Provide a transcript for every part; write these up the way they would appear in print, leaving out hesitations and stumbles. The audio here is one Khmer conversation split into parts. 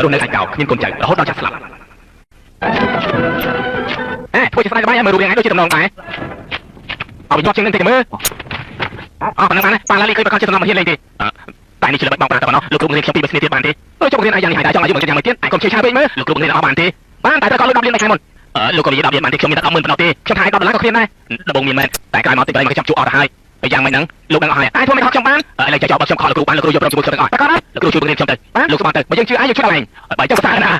រស់នៅឯកោគ្មានកូនចៅរហូតដល់ចាស់ស្លាប់ធ្វើជាស្ដាយសប្បាយមើលរូបរាងឯងដូចជាតំណងដែរឲ្យវាញាប់ជាងនឹងតិចមើលប៉ុណ្ណឹងបានប៉ាឡាលីឃើញប្រកាសជាសំណងមិនហ៊ានលេងទេតែនេះជាល្បិចបោកប្រាស់តែប៉ុណ្ណោះលោកគ្រូបង្រៀនខ្ញុំពី3 ឆ្នាំទៀតបានទេចុះបង្រៀនឯងយ៉ាងនេះហើយតែចង់ឲ្យយើងបង្រៀនយ៉ាងមួយទៀតឯងកុំជឿឆាវិញមើលលោកគ្រូបង្រៀនអស់បានទេបានតែត្រូវក៏លុយ10លាននៅខែមុនលោកក៏និយាយ10លានបានទេខ្ញុំមានតែ100000ប៉ុណ្ណោះទេខ្ញុំថាឲ្យ10ដុល្លារក៏ឃ្លានដែរដំបងមានមែនតែក្រោយមកតិចទៅមកខ្ញុំជួអស់ទៅហើយហើយយ៉ាងម៉េចហ្នឹងលោកនឹងអស់ហើយតែធ្វើមិនខុសខ្ញុំបានឥឡូវចោលបើខ្ញុំខកលោកគ្រូបានលោកគ្រូយកប្រំជាមួយខ្ញុំទាំងអស់តែគាត់ណាលោកគ្រូជួយបង្រៀនខ្ញុំទៅបានលោកស្បានទៅបើយើងជឿឯងយើងជឿដល់ឯងបើចង់ប្រសាណា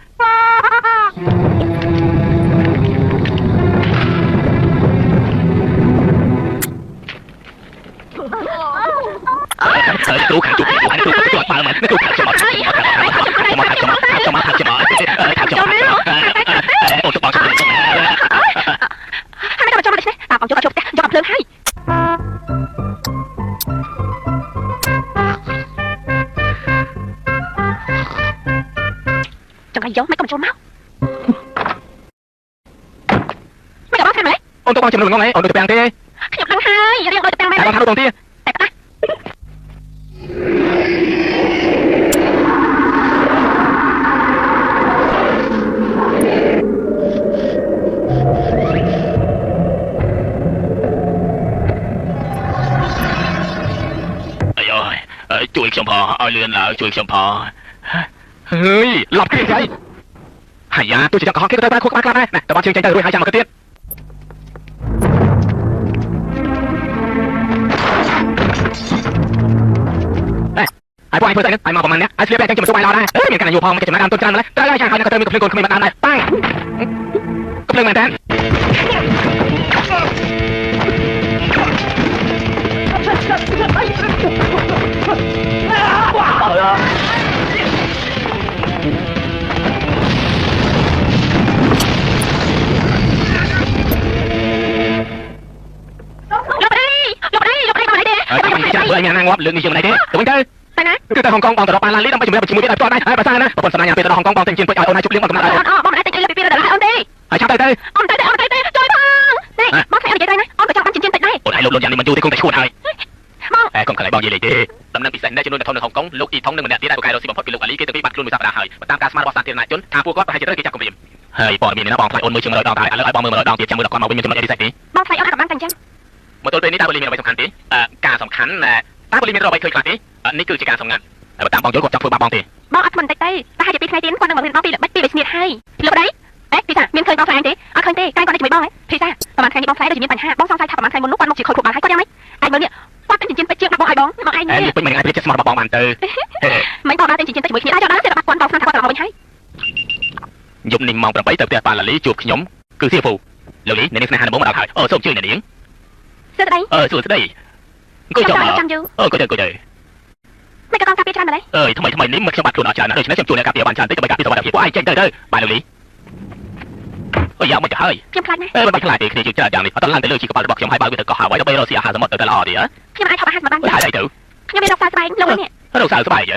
គ្រូខាងជួបគ្រូគាត់បើមិនគ្រូខាងខ្ញុំអត់ខ្ញុំអូនទៅបងខ្ញុំហើយចាំមកនេះតាបងជួបផ្ទះយកភ្លើងហើយចង្កៃយកមិនក៏ចូលមកមិនក៏បងថាម៉េចអូនទៅបងជំនួសងងឯងអូនទៅពាំងទេខ្ញុំដឹងហើយរៀងដូចពាំងមែនតែបងថាដូចទេតែប៉ះជួយខ្ញុំផងឲ្យលឿនឡើងជួយខ្ញុំផងហើយឡប់គេស្អីហើយយ៉ាទោះជាចង់កុហកគេក៏ត្រូវបានខុសក្បាលខ្លះដែរណាតើបងជើងចេញទៅរួចហើយចាំមកគិតទៀតហើយបងឯងធ្វើស្អីហ្នឹងហើយមកប្រហែលអ្នកហើយស្លៀកពាក់ចឹងចាំសួរបាយឡោដែរមានកណ្ដាលយូរផងមិនចំណាយដើមទុនច្រើនម្ល៉េះត្រូវហើយចាហើយក៏ត្រូវមានកំភ្លើងកូនក្មេងបាត់ដើមដែរប៉ាំងកំភ្លើងមែនតើឲ្យមានណាងាប់លើកនេះជាងម្ដេចទេទៅវិញទៅតែណាគឺទៅហុងកុងបងទៅរកបានឡានលីដើម្បីជំរាបជាមួយទៀតឲ្យផ្ទាល់ដែរហើយបើសិនណាប្រពន្ធសម្ញ្ញាពេលទៅហុងកុងបងទិញជើងពេជ្រឲ្យអូនណាជប់លៀងបងកំណត់ឲ្យបងមិនអាចទិញលៀងពី2ដុល្លារអូនទេហើយឆាប់ទៅអូនទៅជួយផងនេះបងស្អីនិយាយទៅណាអូនក៏ចង់បានជើងពេជ្រដែរអូនឲ្យលោកយ៉ាងនេះមិនយូរទេគង់តែឈួតហើយបងកុំខ្លាចបងនិយាយលេខទេដំណឹងពិសេសនៅចំនួនធំនៅហុងកុងលោកអ៊ីថុងនិងម្នាក់ទៀតដែលប្រកែរស៊ីបំផុតគឺលោកអាលីគេទៅពីបាត់ខ្លួនមួយសប្តាហ៍ហើយតាមការស្មានរបស់សាធារណជនថាពួកគាត់ប្រហែលជាត្រូវគេចាប់គំរាមហើយព័ត៌មាននេះណាបងខ្លាចអូនមើលជាង100ដងតែឥឡូវឲ្យបងមើល100ដងទៀតចាំមើលដល់គាត់មកវិញមានចំណុចអីពិសេសទេបងខ្លាចអូនអាចកំបាំងតែអញ្ចឹងមកទល់ពេលនេះតើប៉ូលីសមានអ្វីសំខាន់ទេការសំខាន់តើប៉ូលីសមានរកអ្វីឃើញខ្លះទេនេះគឺជាការសម្ងាត់តែតាមបងយល់គាត់ចង់ធ្វើបាបបងទេបងអត់មិនតិចទេតែហើយពី2ថ្ងៃទៀតគាត់នឹងមករៀនបងពីល្បិចពីវិញ្ញាណហើយលោកđấyពីសាមានឃើញបងខ្លាញ់ទេអត់ឃើញទេកាយគាត់ទៅជាមួយបងពីសាប្រហែលថ្ងៃនេះបងខ្លាញ់ដូចជាមានបញ្ហាបងសង្ស័យថាប្រហែលថ្ងៃមុននោះគាត់មកជាខូចគ្រប់បានហើយគាត់យ៉ាងម៉េចឯងមើលនេះគាត់ទិញចិញ្ចៀនពេជ្រជើងដាក់បងឲ្យបងឯងនេះពេញមិនអាចព្រៀបចិត្តស្មោះរបស់បងបានទៅមិនបងបានទិញចិញ្ចៀនពេជ្រជាមួយគ្នាដែរចោលដល់តែបាត់គាត់បងស្មានថាគាត់ទៅមកវិញហើយយប់នេះម៉ោង8ទៅផ្ទះប៉ាឡាលីជួបខ្ញុំគឺសៀពូលោកនេះអ្នកនាងស្នេហាដំបងមកដល់ហើយសូមជួយអ្នកនាងសួស្ដីសួស្ដីអង្គុយចុះមកអង្គុយទៅមិនក៏កងកាពីច្រើនម្ល៉េះថ្មីនេះមកខ្ញុំបាត់ខ្លួនអត់ច្រើនណាស់ដូច្នេះខ្ញុំជួយអ្នកកាពីបានច្រើនតិចដើម្បីកាពីសុវត្ថិភាពពួកឯងចេញទៅបាយលោកលីអូយ៉ាមកទៅហើយខ្ញុំខ្លាចណាស់មិនបាច់ខ្លាចទេគ្នាជឿច្រើនយ៉ាងនេះអត់ឡើងទៅលើជីកប៉ាល់របស់ខ្ញុំហើយបើវាទៅកោះហើយដើម្បីរកស៊ីអាហារសមុទ្រទៅល្អទេខ្ញុំអាចថតអាហារមកបានហើយទៅខ្ញុំមានរកសារស្បែកលោកនេះរកសារស្បែកហ៎